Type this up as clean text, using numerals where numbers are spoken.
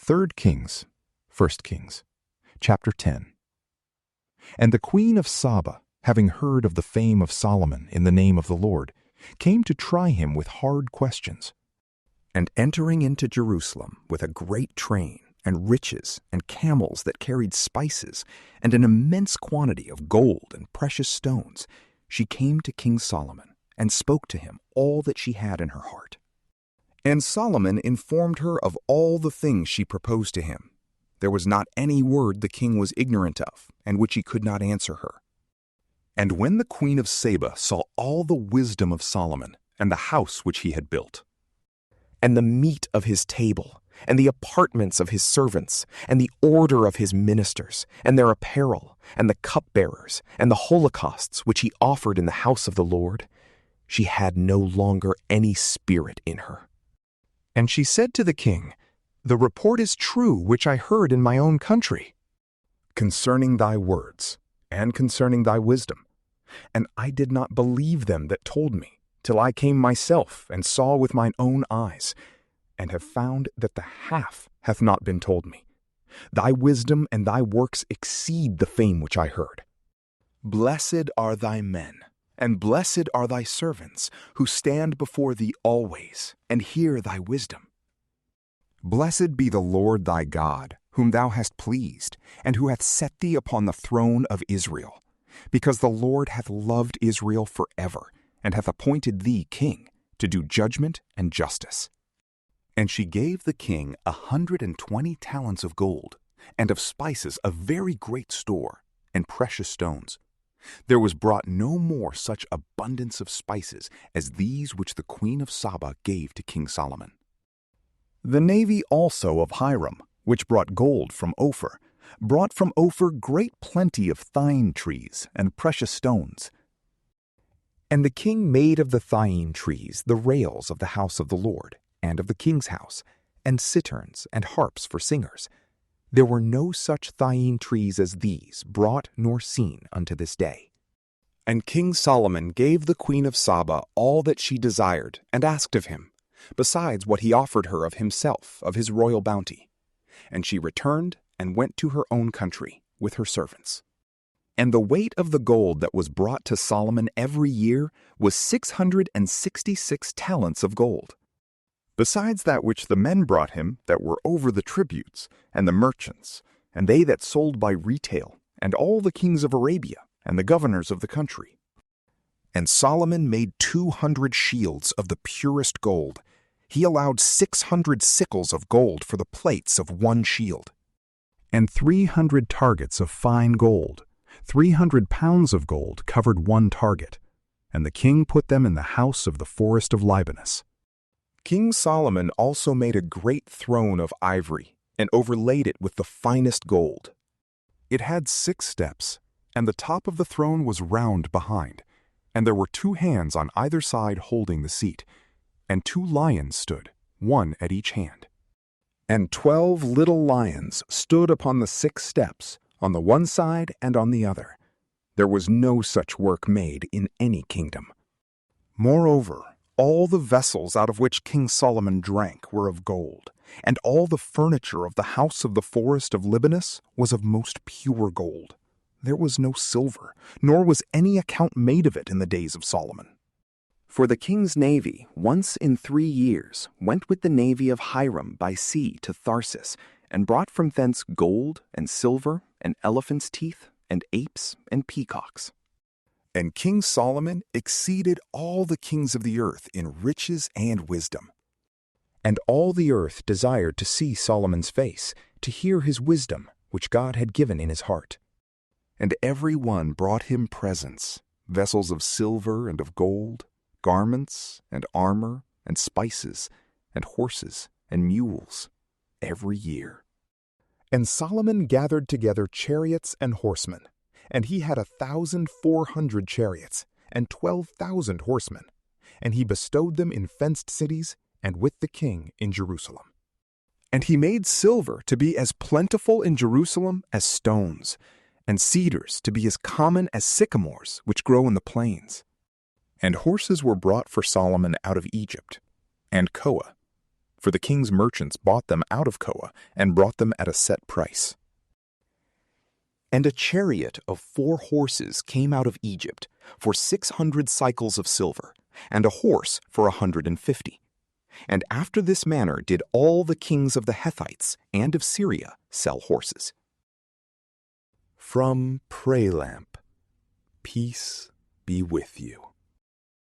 3 Kings, 1 Kings, chapter 10. And the queen of Saba, having heard of the fame of Solomon in the name of the Lord, came to try him with hard questions. And entering into Jerusalem with a great train, and riches, and camels that carried spices, and an immense quantity of gold and precious stones, she came to King Solomon, and spoke to him all that she had in her heart. And Solomon informed her of all the things she proposed to him. There was not any word the king was ignorant of, and which he could not answer her. And when the queen of Saba saw all the wisdom of Solomon, and the house which he had built, and the meat of his table, and the apartments of his servants, and the order of his ministers, and their apparel, and the cupbearers, and the holocausts which he offered in the house of the Lord, she had no longer any spirit in her. And she said to the king, "The report is true which I heard in my own country concerning thy words, and concerning thy wisdom. And I did not believe them that told me, till I came myself and saw with mine own eyes, and have found that the half hath not been told me. Thy wisdom and thy works exceed the fame which I heard. Blessed are thy men, and blessed are thy servants, who stand before thee always, and hear thy wisdom. Blessed be the Lord thy God, whom thou hast pleased, and who hath set thee upon the throne of Israel, because the Lord hath loved Israel forever, and hath appointed thee king, to do judgment and justice." And she gave the king 120 talents of gold, and of spices a very great store, and precious stones. There was brought no more such abundance of spices as these which the queen of Saba gave to King Solomon. The navy also of Hiram, which brought gold from Ophir, brought from Ophir great plenty of thyine trees and precious stones. And the king made of the thyine trees the rails of the house of the Lord, and of the king's house, and citerns and harps for singers. There were no such thyine trees as these brought nor seen unto this day. And King Solomon gave the queen of Saba all that she desired and asked of him, besides what he offered her of himself, of his royal bounty. And she returned and went to her own country with her servants. And the weight of the gold that was brought to Solomon every year was 666 talents of gold, besides that which the men brought him that were over the tributes, and the merchants, and they that sold by retail, and all the kings of Arabia, and the governors of the country. And Solomon made 200 shields of the purest gold. He allowed 600 sickles of gold for the plates of one shield, and 300 targets of fine gold. 300 pounds of gold covered one target, and the king put them in the house of the forest of Libanus. King Solomon also made a great throne of ivory, and overlaid it with the finest gold. It had 6 steps, and the top of the throne was round behind, and there were 2 hands on either side holding the seat, and 2 lions stood, one at each hand. And 12 little lions stood upon the 6 steps, on the one side and on the other. There was no such work made in any kingdom. Moreover, all the vessels out of which King Solomon drank were of gold, and all the furniture of the house of the forest of Libanus was of most pure gold. There was no silver, nor was any account made of it in the days of Solomon. For the king's navy, once in 3 years, went with the navy of Hiram by sea to Tharsis, and brought from thence gold and silver and elephants' teeth and apes and peacocks. And King Solomon exceeded all the kings of the earth in riches and wisdom. And all the earth desired to see Solomon's face, to hear his wisdom, which God had given in his heart. And every one brought him presents, vessels of silver and of gold, garments and armor and spices and horses and mules, every year. And Solomon gathered together chariots and horsemen, and he had 1,400 chariots, and 12,000 horsemen, and he bestowed them in fenced cities, and with the king in Jerusalem. And he made silver to be as plentiful in Jerusalem as stones, and cedars to be as common as sycamores which grow in the plains. And horses were brought for Solomon out of Egypt, and Koa, for the king's merchants bought them out of Koa and brought them at a set price. And a chariot of 4 horses came out of Egypt for 600 cycles of silver, and a horse for 150. And after this manner did all the kings of the Hethites and of Syria sell horses. From PrayLamp, peace be with you.